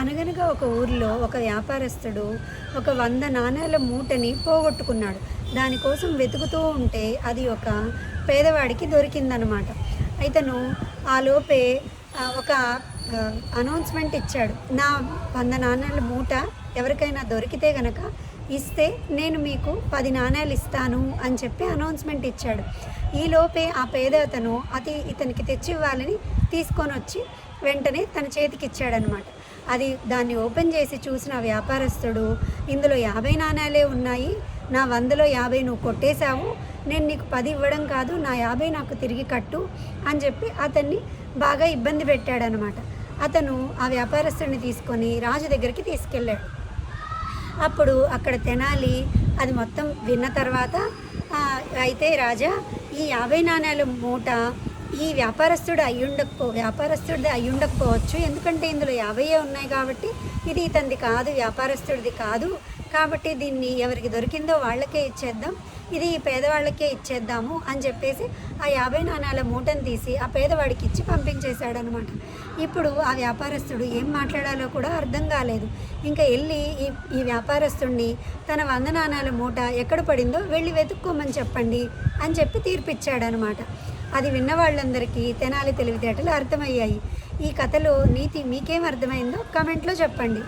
అనగనగా ఒక ఊరిలో ఒక వ్యాపారస్తుడు ఒక 100 నాణేల మూటని పోగొట్టుకున్నాడు. దానికోసం వెతుకుతూ ఉంటే అది ఒక పేదవాడికి దొరికిందనమాట. ఇతను ఆ లోపే ఒక అనౌన్స్మెంట్ ఇచ్చాడు. నా 100 నాణేల మూట ఎవరికైనా దొరికితే గనక ఇస్తే నేను మీకు 10 నాణేలు ఇస్తాను అని చెప్పి అనౌన్స్మెంట్ ఇచ్చాడు. ఈలోపే ఆ పేద అతను ఇతనికి తెచ్చివ్వాలని తీసుకొని వచ్చి వెంటనే తన చేతికి ఇచ్చాడనమాట. దాన్ని ఓపెన్ చేసి చూసిన వ్యాపారస్తుడు, ఇందులో 50 నాణేలే ఉన్నాయి, నా 100లో 50 నువ్వు కొట్టేశావు, నేను నీకు 10 ఇవ్వడం కాదు, నా 50 నాకు తిరిగి కట్టు అని చెప్పి అతన్ని బాగా ఇబ్బంది పెట్టాడనమాట. అతను ఆ వ్యాపారస్తుడిని తీసుకొని రాజు దగ్గరికి తీసుకెళ్ళాడు. అప్పుడు అక్కడ తెనాలి అది మొత్తం విన్న తర్వాత, అయితే రాజా, ఈ 50 నాణేల మూట ఈ వ్యాపారస్తుడిది అయ్యుండకపోవచ్చు, ఎందుకంటే ఇందులో 50 ఉన్నాయి కాబట్టి ఇది ఇతనిది కాదు, వ్యాపారస్తుడిది కాదు, కాబట్టి దీన్ని ఎవరికి దొరికిందో వాళ్ళకే ఇచ్చేద్దాం, ఇది ఈ పేదవాళ్ళకే ఇచ్చేద్దాము అని చెప్పేసి ఆ 50 నాణేల మూటను తీసి ఆ పేదవాడికి ఇచ్చి పంపించేశాడనమాట. ఇప్పుడు ఆ వ్యాపారస్తుడు ఏం మాట్లాడాలో కూడా అర్థం కాలేదు. ఇంకా వెళ్ళి ఈ వ్యాపారస్తుడిని తన 100 నాణేల మూట ఎక్కడ పడిందో వెళ్ళి వెతుక్కోమని చెప్పండి అని చెప్పి తీర్పిచ్చాడనమాట. అది విన్న వాళ్ళందరికీ తెనాలి తెలివితేటలు అర్థమయ్యాయి. ఈ కథలో నీతి మీకేం అర్థమైందో కామెంట్లో చెప్పండి.